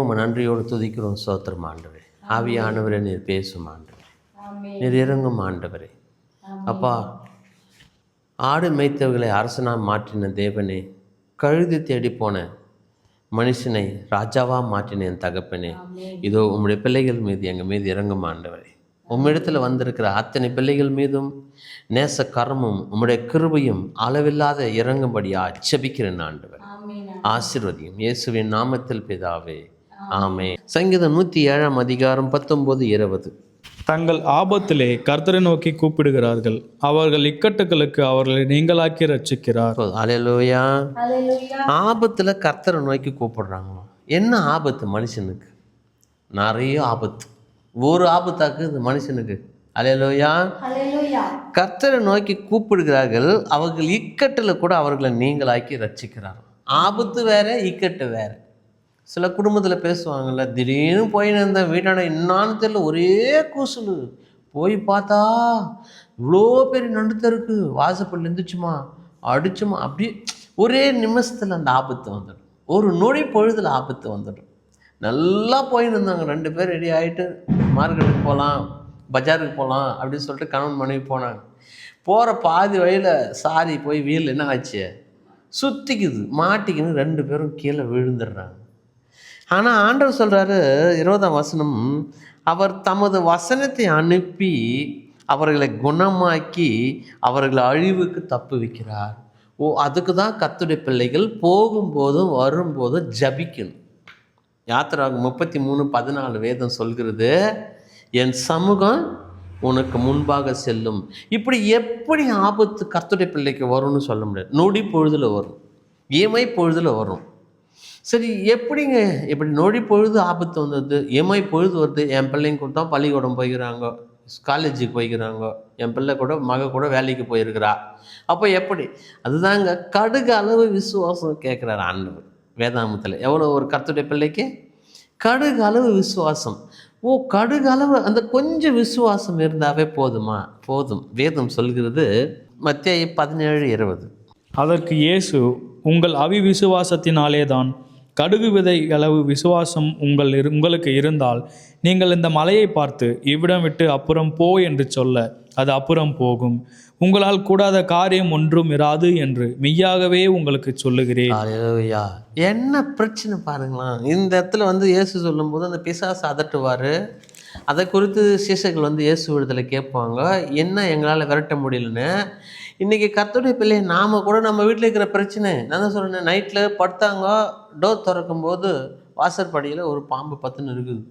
உம்மை நன்றியோடு துதிக்கிறோம். ஸ்தோத்திரம் ஆண்டவரே. ஆவியானவரே, நீர் பேசும் ஆண்டவரே, நீர் இறங்கும் ஆண்டவரே. அப்பா, ஆடு மேய்த்தவர்களை அரசனாக மாற்றின தேவனே, கழுதி தேடி போன மனுஷனை ராஜாவாக மாற்றின என் தகப்பனே, இதோ உம்முடைய பிள்ளைகள் மீது எங்கள் மீது இறங்கும் ஆண்டவரே. உம்மிடத்தில் வந்திருக்கிற அத்தனை பிள்ளைகள் மீதும் நேச கரமும் உம்முடைய கிருபையும் அளவில்லாத இறங்கும்படியா ஜெபிக்கிறேன் ஆண்டவர். ஆசீர்வதியும் இயேசுவின் நாமத்தில் பிதாவே, ஆமென். சங்கீதம் 107 அதிகாரம் 19-20. தங்கள் ஆபத்திலே கர்த்தரை நோக்கி கூப்பிடுகிறார்கள், அவர்கள் இக்கட்டுகளுக்கு அவர்களை நீங்களாக்கி ரட்சிக்கிறார். அல்லேலூயா. ஆபத்தில் கர்த்தரை நோக்கி கூப்பிடுறாங்க. என்ன ஆபத்து மனுஷனுக்கு? நிறைய ஆபத்து. ஒரு ஆபத்தாக்கு இந்த மனுஷனுக்கு. அல்லேலூயா. கர்த்தரை நோக்கி கூப்பிடுகிறார்கள், அவர்கள் இக்கட்டில் கூட அவர்களை நீங்களாக்கி ரட்சிக்கிறார். ஆபத்து வேற, இக்கட்டு வேற. சில குடும்பத்தில் பேசுவாங்கள்ல, திடீர்னு போயின்னு இருந்தேன் வீட்டான என்னான்னு தெரியல, ஒரே கூசல். போய் பார்த்தா இவ்வளோ பெரிய நண்டுத்தருக்கு வாசப்பள்ளி இருந்துச்சுமா, அடிச்சுமா, அப்படி ஒரே நிமிஷத்தில் அந்த ஆபத்து வந்துடும். ஒரு நொடி பொழுதில் ஆபத்து வந்துடும். நல்லா போயின்னு இருந்தாங்க 2 பேர், ரெடி ஆகிட்டு மார்க்கெட்டுக்கு போகலாம், பஜாருக்கு போகலாம் அப்படின்னு சொல்லிட்டு கணவன் மனைவி போனாங்க. போகிற பாதி வழியில் சாரி போய் வீல் என்ன ஆச்சு, சுற்றிக்குது, மாட்டிக்கின்னு 2 பேரும் கீழே விழுந்துடுறாங்க. ஆனால் ஆண்டவர் சொல்கிறாரு 20ஆம் வசனம், அவர் தமது வசனத்தை அனுப்பி அவர்களை குணமாக்கி அவர்களை அழிவுக்கு தப்புவிக்கிறார். அதுக்கு தான் கர்த்தருடைய பிள்ளைகள் போகும்போதும் வரும்போதும் ஜபிக்கணும். யாத்திராகமம் 33:14 வேதம் சொல்கிறது, என் சமூகம் உனக்கு முன்பாக செல்லும். இப்படி எப்படி ஆபத்து கர்த்தருடைய பிள்ளைக்கு வரும்னு சொல்ல முடியாது. நொடி பொழுதில் வரும், இமை பொழுதில் வரும். சரி, எப்படிங்க இப்படி நொடி பொழுது ஆபத்து வந்தது, இமை பொழுது வருது? என் பிள்ளைங்க கூட தான் பள்ளிக்கூடம் போய்க்கிறாங்க, காலேஜுக்கு போய்க்கிறாங்க, என் பிள்ளை கூட மக கூட வேலைக்கு போயிருக்கிறா. அப்போ எப்படி? அதுதாங்க கடுகு அளவு விசுவாசம் கேட்குறாரு ஆண்டவர் வேதாமத்தில். எவ்வளோ ஒரு கர்த்தருடைய பிள்ளைக்கு? கடுகு அளவு விசுவாசம். கடுகு அளவு, அந்த கொஞ்சம் விசுவாசம் இருந்தாவே போதுமா? போதும். வேதம் சொல்கிறது மத்தேயு 17:20. அதற்கு இயேசு, உங்கள் அவிவிசுவாசத்தினாலே தான். கடுகு விதை அளவு விசுவாசம் உங்களுக்கு இருந்தால் நீங்கள் இந்த மலையை பார்த்து இவ்விடம் விட்டு அப்புறம் போ என்று சொல்ல அது அப்புறம் போகும். உங்களால் கூடாத காரியம் ஒன்றும் இராது என்று மெய்யாகவே உங்களுக்கு சொல்லுகிறேன். அல்லேலூயா. என்ன பிரச்சனை பாருங்களா? இந்த இடத்துல இயேசு சொல்லும்போது அந்த பிசாசு அதட்டுவார். அதை குறித்து சீஷர்கள் இயேசு விடுதலை கேட்பாங்க, என்ன எங்களால் விரட்ட முடியலன்னு. இன்றைக்கி கர்த்தருடைய பிள்ளை நாம் கூட நம்ம வீட்டில் இருக்கிற பிரச்சனை நான் தான் சொல்கிறேன். நைட்டில் படுத்தாங்க, டோர் திறக்கும்போது வாசற்படியில் ஒரு பாம்பு பத்துன்னு இருக்குது.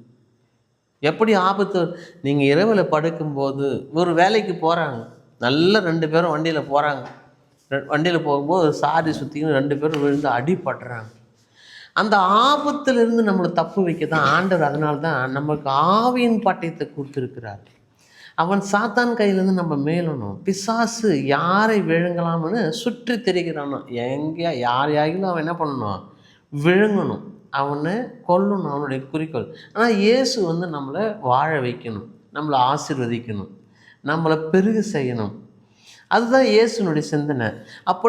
எப்படி ஆபத்து? நீங்கள் இரவில் படுக்கும்போது ஒரு வேலைக்கு போகிறாங்க, நல்ல 2 பேரும் வண்டியில் போகிறாங்க. வண்டியில் போகும்போது சாரி சுற்றிக்கின்னு 2 பேரும் விழுந்து அடிபடுறாங்க. அந்த ஆபத்திலிருந்து நம்மளை தப்பு வைக்க தான் ஆண்டவர், அதனால தான் நமக்கு ஆவியின் பட்டயத்தை கொடுத்துருக்கிறார். அவன் சாத்தான் கையிலேருந்து நம்ம மேலணும். பிசாசு யாரை விழுங்கலாம்னு சுற்றி திரிகிறானோ, எங்கேயா யாரையாகிலும் அவன் என்ன பண்ணணும்? விழுங்கணும், அவனை கொல்லணும், அவனுடைய குறிக்கோள். ஆனால் இயேசு நம்மளை வாழ வைக்கணும், நம்மளை ஆசீர்வதிக்கணும், நம்மளை பெருக செய்யணும். அதுதான் இயேசுனுடைய சிந்தனை. அப்போ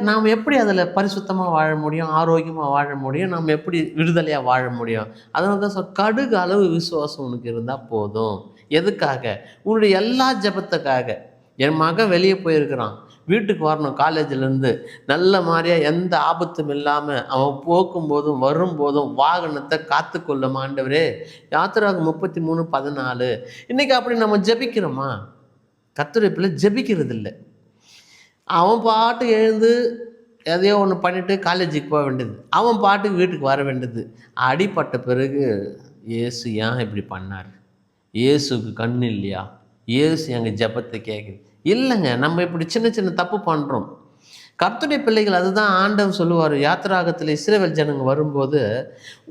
நாம் எப்படி அதில் பரிசுத்தமாக வாழ முடியும், ஆரோக்கியமாக வாழ முடியும், நாம் எப்படி விடுதலையாக வாழ முடியும்? அதனால தான் கடுகு அளவு விசுவாசம் உனக்கு இருந்தால் போதும். எதுக்காக? உன்னுடைய எல்லா ஜபத்துக்காக. என் மகன் வெளியே போயிருக்கிறான், வீட்டுக்கு வரணும் காலேஜிலேருந்து, நல்ல மாதிரியாக எந்த ஆபத்தும் இல்லாமல் அவன் போக்கும்போதும் வரும்போதும் வாகனத்தை காத்துக்கொள்ளும் ஆண்டவரே. யாத்திராகமம் 33:14. இன்றைக்கி அப்படி நம்ம ஜபிக்கிறோமா? கர்த்தருடைய பிள்ளை ஜபிக்கிறது இல்லை. அவன் பாட்டு எழுந்து எதையோ ஒன்று பண்ணிவிட்டு காலேஜுக்கு போக வேண்டியது, அவன் பாட்டுக்கு வீட்டுக்கு வர வேண்டியது. அடிப்பட்ட பிறகு இயேசு ஏன் இப்படி பண்ணார்? இயேசுக்கு கண்ணு இல்லையா? இயேசு எங்கள் ஜபத்தை கேட்குது இல்லைங்க. நம்ம இப்படி சின்ன சின்ன தப்பு பண்ணுறோம். கர்த்தருடைய பிள்ளைகள் அதுதான் ஆண்டவர் சொல்லுவார். யாத்திராகத்தில் இஸ்ரவேல் ஜனங்க வரும்போது,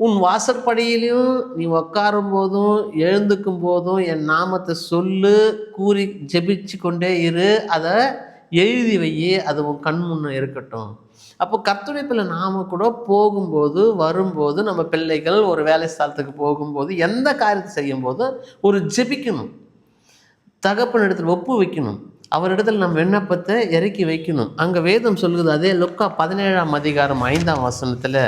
உன் வாசற்படியிலையும் நீ உட்காரும் போதும் எழுந்துக்கும் போதும் என் நாமத்தை சொல்லு கூறி ஜெபிச்சு கொண்டே இரு, அதை எழுதி வையே, அது உன் கண் முன்னே இருக்கட்டும். அப்போ கர்த்தருடைய பிள்ளை நாம் கூட போகும்போது வரும்போது, நம்ம பிள்ளைகள் ஒரு வேலை ஸ்தலத்துக்கு போகும்போது, எந்த காரியத்தை செய்யும்போது ஒரு ஜெபிக்கணும், தகப்பன் இடத்துல ஒப்பு வைக்கணும், அவரிடத்தில் நம்ம விண்ணப்பத்தை இறக்கி வைக்கணும். அங்கே வேதம் சொல்லுது, அதே லூக்கா 17ஆம் அதிகாரம் 5ஆம் வசனத்தில்,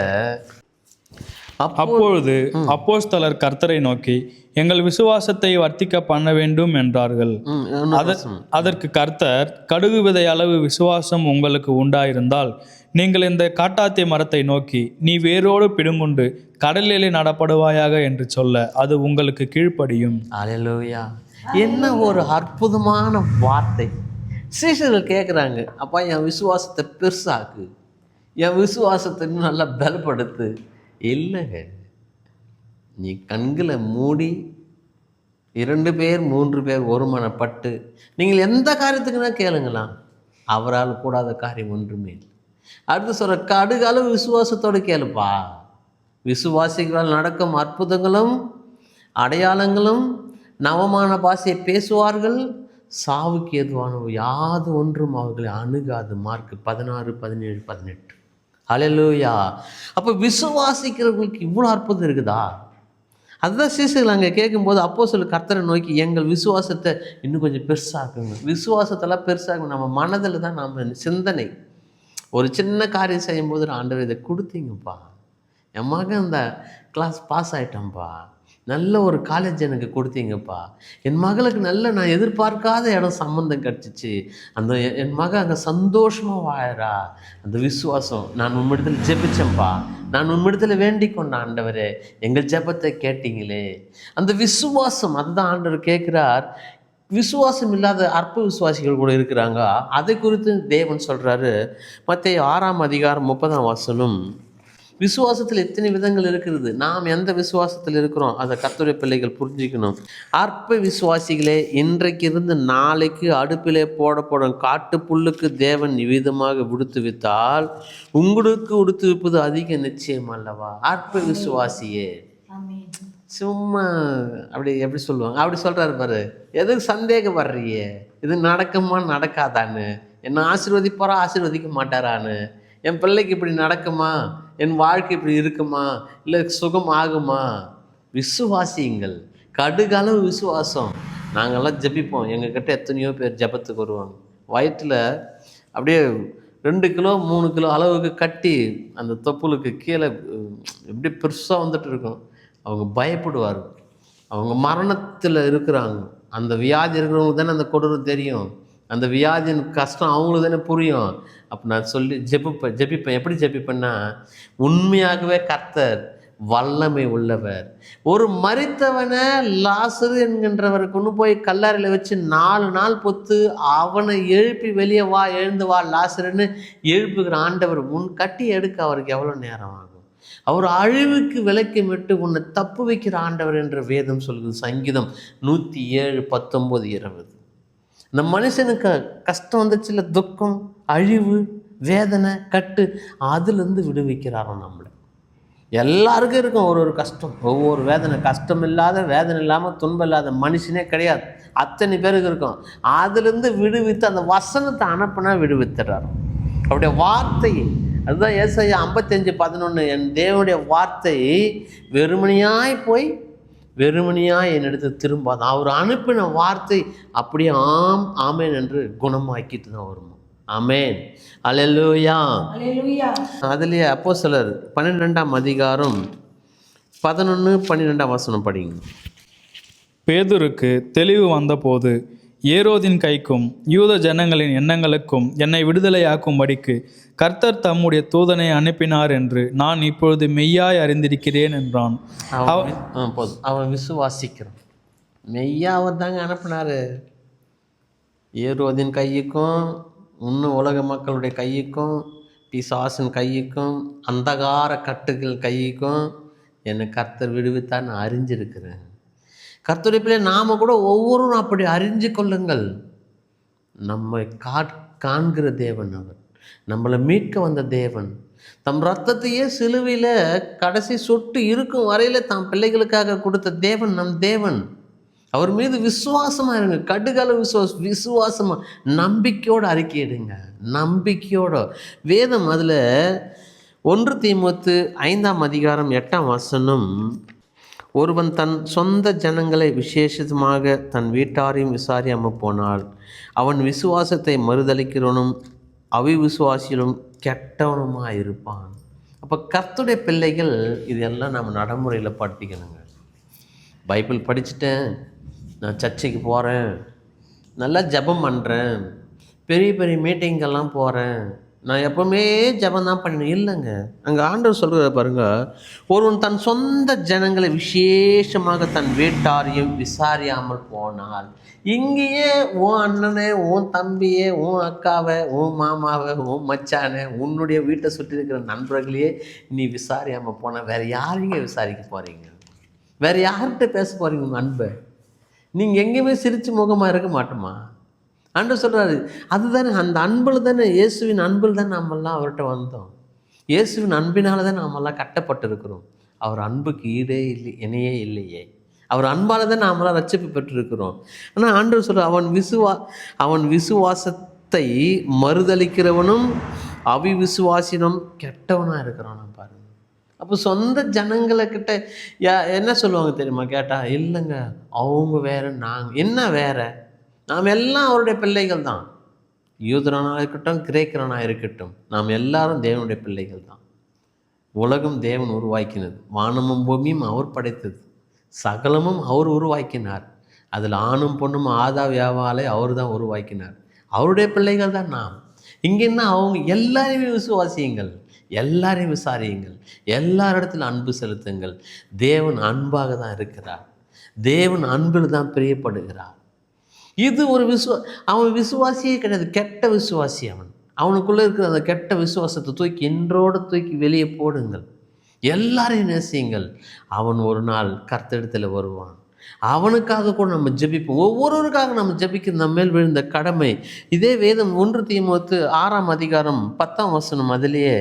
அப்பொழுது அப்போஸ்தலர் கர்த்தரை நோக்கி, எங்கள் விசுவாசத்தை வர்த்திக்க பண்ண வேண்டும் என்றார்கள். அதற்கு கர்த்தர், கடுகு விதை அளவு விசுவாசம் உங்களுக்கு உண்டாயிருந்தால் நீங்கள் இந்த காட்டாத்திய மரத்தை நோக்கி, நீ வேரோடு பிடுங்குண்டு கடலிலே நடப்படுவாயாக என்று சொல்ல அது உங்களுக்கு கீழ்ப்படியும். அல்லேலூயா! என்ன ஒரு அற்புதமான வார்த்தை. சீஷர்கள் கேட்குறாங்க, அப்பா என் விசுவாசத்தை பெருசாக்கு, என் விசுவாசத்தை இன்னும் நல்லா பலப்படுத்து. இல்லைங்க, நீ கண்களை மூடி 2 பேர் 3 பேர் ஒருமனப்பட்டு நீங்கள் எந்த காரியத்துக்குன்னா கேளுங்களா, அவரால் கூடாத காரியம் ஒன்றுமே இல்லை. அடுத்து சொல்கிற, கடுகு அளவு விசுவாசத்தோடு கேளுப்பா. விசுவாசிகளால் நடக்கும் அற்புதங்களும் அடையாளங்களும், நவமான பாஷையை பேசுவார்கள், சாவுக்கு ஏதுவான யாது ஒன்றும் அவர்களை அணுகாது. மார்க் 16, 17, 18. அல்லேலூயா! அப்போ விசுவாசிக்கிறவங்களுக்கு இவ்வளோ அற்புதம் இருக்குதா? அதுதான் சீசர்கள் அங்கே கேட்கும்போது அப்போஸ்தலர் கர்த்தரை நோக்கி, எங்கள் விசுவாசத்தை இன்னும் கொஞ்சம் பெருசாக்குங்க. விசுவாசத்தெல்லாம் பெருசாகணும். நம்ம மனதில் தான் நம்ம சிந்தனை. ஒரு சின்ன காரியம் செய்யும்போது, ஆண்டவர் இதை கொடுத்தீங்கப்பா, என் மகன் இந்த கிளாஸ் பாஸ் ஆகிட்டான்ப்பா, நல்ல ஒரு காலேஜ் எனக்கு கொடுத்தீங்கப்பா, என் மகளுக்கு நல்ல நான் எதிர்பார்க்காத இடம் சம்மந்தம் கிடச்சிச்சு, அந்த என் மகன் அங்கே சந்தோஷமாக வாழறா. அந்த விசுவாசம், நான் உம்மிடத்தில் ஜெபிச்சேன்ப்பா, நான் உம்மிடத்தில் வேண்டிக் கொண்ட ஆண்டவரே, எங்கள் ஜெபத்தை கேட்டீங்களே. அந்த விசுவாசம், அதுதான் ஆண்டவர் கேட்குறார். விசுவாசம் இல்லாத அற்ப விசுவாசிகள் கூட இருக்கிறாங்க. அதை குறித்து தேவன் சொல்கிறாரு. மத்தேயு 6ஆம் அதிகாரம் 30ஆம் வசனம். விசுவாசத்தில் எத்தனை விதங்கள் இருக்கிறது. நாம் எந்த விசுவாசத்தில் இருக்கிறோம் அதை கர்த்தருடைய பிள்ளைகள் புரிஞ்சுக்கணும். அற்ப விசுவாசிகளே, இன்றைக்கு இருந்து நாளைக்கு அடுப்பிலே போடப்படும் காட்டு புல்லுக்கு தேவன் நிவிதமாக விடுத்து வித்தால் உங்களுக்கு உடுத்து வைப்பது அதிக நிச்சயம் அல்லவா? அற்ப விசுவாசியே, சும்மா அப்படி எப்படி சொல்லுவாங்க, அப்படி சொல்கிறாரு பாரு. எதுக்கு சந்தேகப்படுறியே, இது நடக்குமா நடக்காதான்னு, என்ன ஆசீர்வதிப்பாரா ஆசீர்வதிக்க மாட்டாரான்னு, என் பிள்ளைக்கு இப்படி நடக்குமா, என் வாழ்க்கை இப்படி இருக்குமா, இல்லை சுகம் ஆகுமா? விசுவாசியுங்கள். கடுகளவு விசுவாசம். நாங்கள்லாம் ஜெபிப்போம். எங்ககிட்ட எத்தனையோ பேர் ஜெபத்துக்கு வருவாங்க. வயிற்றில் அப்படியே 2 கிலோ 3 கிலோ அளவுக்கு கட்டி அந்த தொப்புளுக்கு கீழே எப்படி பெருசாக வந்துட்டு இருக்கும். அவங்க பயப்படுவார். அவங்க மரணத்தில் இருக்கிறாங்க. அந்த வியாதி இருக்கிறவங்களுக்கு தானே அந்த கொடூரம் தெரியும். அந்த வியாதியின் கஷ்டம் அவங்களுக்கு தானே புரியும். அப்போ நான் சொல்லி ஜெபிப்பேன். எப்படி ஜெபிப்பேன்னா, உண்மையாகவே கர்த்தர் வல்லமை உள்ளவர். ஒரு மரித்தவனை லாசரு என்கின்றவரை கொண்டு போய் கல்லறையில் வச்சு 4 நாள் பொத்து அவனை எழுப்பி வெளியே வா, எழுந்து வா லாசருன்னு எழுப்புகிற ஆண்டவர் கட்டி எடுக்க அவருக்கு எவ்வளோ நேரம் ஆகும்? அவர் அழிவுக்கு விலக்கி விட்டு உன்னை தப்பு வைக்கிற ஆண்டவர் என்ற வேதம் சொல்லுது. சங்கீதம் 107, 19, 20. இந்த மனுஷனுக்கு கஷ்டம் வந்துச்சு இல்லை, துக்கம், அழிவு, வேதனை, கட்டு, அதுலேருந்து விடுவிக்கிறாரோ நம்மளை. எல்லாருக்கும் இருக்கும் ஒரு கஷ்டம், ஒவ்வொரு வேதனை. கஷ்டம் இல்லாத, வேதனை இல்லாமல், துன்பம் இல்லாத மனுஷனே கிடையாது. அத்தனை பேருக்கு இருக்கும். அதுலேருந்து விடுவித்து அந்த வசனத்தை அனுப்பினா விடுவித்துறாரு. அவருடைய வார்த்தையை, அதுதான் ஏசாயா 55:11, என் தேவனுடைய வார்த்தை வெறுமனையாய் போய் வெறுமனையாய் என்னிடத்து திரும்பாதான். அவர் அனுப்பின வார்த்தை அப்படியே ஆம் ஆமேன் என்று குணமாக்கிட்டு தான் வருமா. ஆமேன், அல்லேலூயா. அதுலேயே அப்போஸ்தலர் 12ஆம் அதிகாரம் 11, 12ஆம் வசனம் படிங்க. பேதுருக்கு தெளிவு வந்தபோது, ஏரோதின் கைக்கும் யூத ஜனங்களின் எண்ணங்களுக்கும் என்னை விடுதலையாக்கும்படிக்கு கர்த்தர் தம்முடைய தூதனை அனுப்பினார் என்று நான் இப்பொழுது மெய்யாய் அறிந்திருக்கிறேன் என்றான். அவன் விசுவாசிக்கிறான். மெய்யாவை தாங்க அனுப்பினாரு. ஏரோதின் கையுக்கும், இன்னும் உலக மக்களுடைய கையுக்கும், பிசாசின் கையுக்கும், அந்தகார கட்டுகள் கையுக்கும் என்னை கர்த்தர் விடுவித்தார். நான் அறிஞ்சிருக்கிறேன். கர்த்தருடைய பிள்ளை நாம கூட ஒவ்வொருவரும் அப்படி அறிஞ்சு கொள்ளுங்கள். நம்மை காண்கிற தேவன் அவர். நம்மளை மீட்க வந்த தேவன். தம் ரத்தத்தையே சிலுவையில் கடைசி சொட்டு இருக்கும் வரையில தம் பிள்ளைகளுக்காக கொடுத்த தேவன் நம் தேவன். அவர் மீது விசுவாசமாக இருங்க. கடுகளவு விசுவாசமாக நம்பிக்கையோடு அறிக்கையிடுங்க. நம்பிக்கையோட வேதம் அதில் 1 தீமோத்தேயு 5ஆம் அதிகாரம் 8ஆம் வசனம், ஒருவன் தன் சொந்த ஜனங்களை விசேஷமாக தன் வீட்டாரையும் விசாரியாமல் போனால் அவன் விசுவாசத்தை மறுதளிக்கிறவனும் அவிசுவாசியிலும் கெட்டவனுமாக இருப்பான். அப்போ கர்த்தருடைய பிள்ளைகள் இதெல்லாம் நம்ம நடைமுறையில் படுத்திக்கணுங்க. பைபிள் படிச்சுட்டேன், நான் சர்ச்சைக்கு போகிறேன், நல்லா ஜெபம் பண்ணுறேன், பெரிய பெரிய மீட்டிங்கெல்லாம் போகிறேன், நான் எப்போவுமே ஜெபம் தான் பண்ணினேன். இல்லைங்க, அங்கே ஆண்டவர் சொல்கிற பாருங்க, ஒருவன் தன் சொந்த ஜனங்களை விசேஷமாக தன் வீட்டாரையும் விசாரியாமல் போனால், இங்கேயே உன் அண்ணனை, உன் தம்பியே, உன் அக்காவை, உன் மாமாவை, உன் மச்சானை, உன்னுடைய வீட்டை சுற்றி இருக்கிற நண்பர்களையே நீ விசாரியாமல் போனால் வேறு யாரையும் விசாரிக்க போகிறீங்க? வேறு யார்கிட்ட பேச போகிறீங்க உங்கள் அன்பை? நீங்கள் எங்கேயுமே சிரித்து முகமாக இருக்க மாட்டோமா? ஆண்டவர் சொல்கிறாரு, அதுதானே அந்த அன்பில் தானே, இயேசுவின் அன்பில் தான் நாமெல்லாம் அவர்கிட்ட வந்தோம். இயேசுவின் அன்பினால தான் நாமெல்லாம் கட்டப்பட்டிருக்கிறோம். அவர் அன்புக்கு ஈடே இல்லை, இணையே இல்லையே. அவர் அன்பால் தான் நாமெல்லாம் ரட்சிப்பு பெற்றிருக்கிறோம். ஆனால் ஆண்டவர் சொல்கிறார், அவன் விசுவாசத்தை மறுதளிக்கிறவனும் அவிவிசுவாசினும் கெட்டவனாக இருக்கிறான். நான் பாருங்கள். அப்போ சொந்த ஜனங்களை கிட்ட என்ன சொல்லுவாங்க தெரியுமா? கேட்டால், இல்லைங்க அவங்க வேறு, நாங்கள் என்ன வேறு, நாம் எல்லாம் அவருடைய பிள்ளைகள் தான். யூதரானாக இருக்கட்டும், கிரேக்கரானாக இருக்கட்டும், நாம் எல்லாரும் தேவனுடைய பிள்ளைகள் தான். உலகம் தேவன் உருவாக்கினது, வானமும் பூமியும் அவர் படைத்தது, சகலமும் அவர் உருவாக்கினார். அதில் ஆணும் பொண்ணும் ஆதாம் ஏவாளை அவர் தான் உருவாக்கினார். அவருடைய பிள்ளைகள் தான் நாம். இங்கன்னா அவங்க எல்லாரையுமே விசுவாசியுங்கள், எல்லாரையும் விசாரியுங்கள், எல்லாரிடத்தில் அன்பு செலுத்துங்கள். தேவன் அன்பாக தான் இருக்கிறார். தேவன் அன்பில் தான் பிரியப்படுகிறார். இது ஒரு அவன் விசுவாசியே கிடையாது, கெட்ட விசுவாசி. அவனுக்குள்ளே இருக்கிற அந்த கெட்ட விசுவாசத்தை தூக்கி இன்றோடு தூக்கி வெளியே போடுங்கள். எல்லாரையும் நேசியுங்கள். அவன் ஒரு நாள் கர்த்தரிடத்தில் வருவான். அவனுக்காக கூட நம்ம ஜெபிப்போம். ஒவ்வொருவருக்காக நம்ம ஜெபிக்க நம்ம மேல் விழுந்த கடமை. இதே வேதம் 1 தீமோத்தேயு 6ஆம் அதிகாரம் 10ஆம் வசனம், அதிலேயே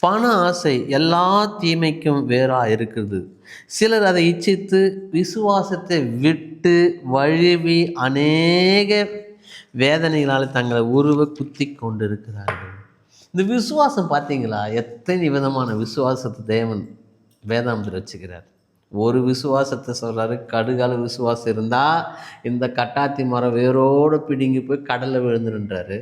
பண ஆசை எல்லா தீமைக்கும் வேறாக இருக்கிறது. சிலர் அதை இச்சித்து விசுவாசத்தை விட்டு வழுவி அநேக வேதனைகளால் தங்களை உருவ குத்தி கொண்டு இருக்கிறார்கள். இந்த விசுவாசம் பார்த்தீங்களா? எத்தனை விதமான விசுவாசத்தை தேவன் வேதாந்தத்தில் வச்சுக்கிறார். ஒரு விசுவாசத்தை சொல்கிறாரு, கடுகால விசுவாசம் இருந்தால் இந்த கட்டாத்தி மரம் வேரோடு பிடுங்கி போய் கடலில் விழுந்துருன்றாரு.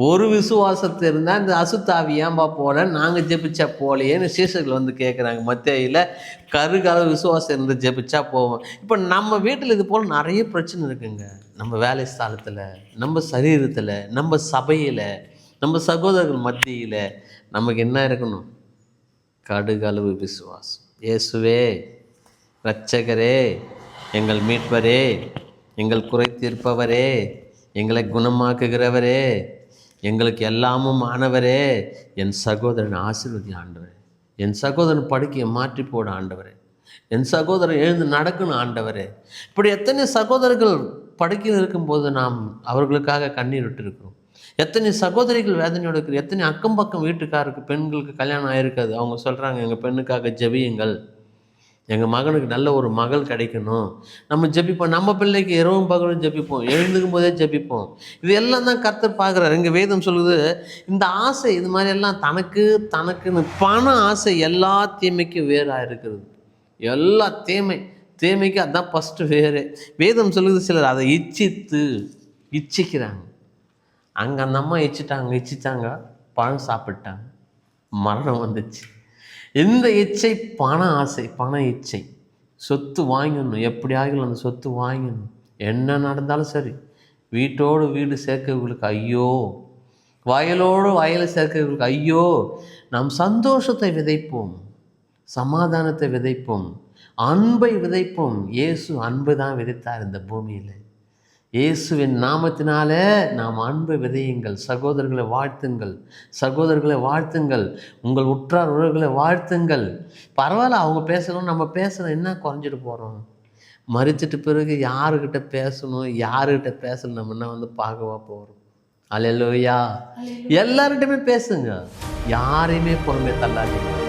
ஒரு விசுவாசத்தை இருந்தால் இந்த அசுத்தாவி ஏன்பா போல, நாங்கள் ஜெபிச்சா போலையேன்னு சீசர்கள் வந்து கேட்குறாங்க. மத்தேயுல கருகால விசுவாசம் இருந்து ஜெபிச்சா போவோம். இப்போ நம்ம வீட்டில் இது போல் நிறைய பிரச்சனை இருக்குங்க. நம்ம வேலை ஸ்தலத்தில், நம்ம சரீரத்தில், நம்ம சபையில், நம்ம சகோதரர்கள் மத்தியில் நமக்கு என்ன இருக்கணும்? கடுகளவு விசுவாசம். இயேசுவே இரட்சகரே, எங்கள் மீட்பரே, எங்கள் குறை தீர்ப்பவரே, எங்களை குணமாக்குகிறவரே, எங்களுக்கு எல்லாமும் ஆனவரே, என் சகோதரன் ஆசீர்வதி ஆண்டவரே, என் சகோதரன் படுக்கையை மாற்றி போட ஆண்டவரே, என் சகோதரன் எழுந்து நடக்கணும் ஆண்டவரே. இப்படி எத்தனை சகோதரர்கள் படுக்கையில் இருக்கும்போது நாம் அவர்களுக்காக கண்ணீர் விட்டுருக்கிறோம். எத்தனை சகோதரிகள் வேதனையோடு இருக்கிற, எத்தனை அக்கம் பக்கம் வீட்டுக்காருக்கு பெண்களுக்கு கல்யாணம் ஆகிருக்காது. அவங்க சொல்கிறாங்க, எங்கள் பெண்ணுக்காக ஜெபியுங்கள், எங்கள் மகனுக்கு நல்ல ஒரு மகள் கிடைக்கணும். நம்ம ஜெபிப்போம், நம்ம பிள்ளைக்கு இரவும் பகலும் ஜெபிப்போம், எழுந்துக்கும் போதே ஜெபிப்போம். இது எல்லாம் தான் கர்த்தர் பார்க்குறாரு. எங்கள் வேதம் சொல்லுது, இந்த ஆசை இது மாதிரி எல்லாம் தனக்குன்னு பண ஆசை எல்லா தீமைக்கும் வேறாக இருக்கிறது. எல்லா தீமைக்கு அதுதான் ஃபஸ்ட்டு வேறு. வேதம் சொல்லுது, சிலர் அதை இச்சிக்கிறாங்க. அங்கே அந்த அம்மா இச்சிட்டாங்க, பழம் சாப்பிட்டாங்க, மரணம் வந்துச்சு. இந்த இச்சை பண ஆசை, பண இச்சை, சொத்து வாங்கணும், எப்படி ஆகிலும் அந்த சொத்து வாங்கணும். என்ன நடந்தாலும் சரி, வீட்டோடு வீடு சேர்க்கிறவர்களுக்கு ஐயோ, வயலோடு வயலை சேர்க்கிறவர்களுக்கு ஐயோ. நாம் சந்தோஷத்தை விதைப்போம், சமாதானத்தை விதைப்போம், அன்பை விதைப்போம். இயேசு அன்பு தான் விதைத்தார் இந்த பூமியில். இயேசுவின் நாமத்தினால நாம் அன்பை விதையுங்கள். சகோதரர்களை வாழ்த்துங்கள், உங்கள் உற்றார் உறவுகளை வாழ்த்துங்கள். பரவாயில்ல, அவங்க பேசணும், நம்ம பேசணும், என்ன குறைஞ்சிட்டு போகிறோம்? மரிச்சிட்டு பிறகு யாருக்கிட்ட பேசணும், யாருக்கிட்ட பேசணும், நம்ம என்ன வந்து பார்க்கவா போகிறோம்? அல்லேலூயா. எல்லார்கிட்டையுமே பேசுங்க, யாரையுமே பொறுமை தள்ளாதீங்க.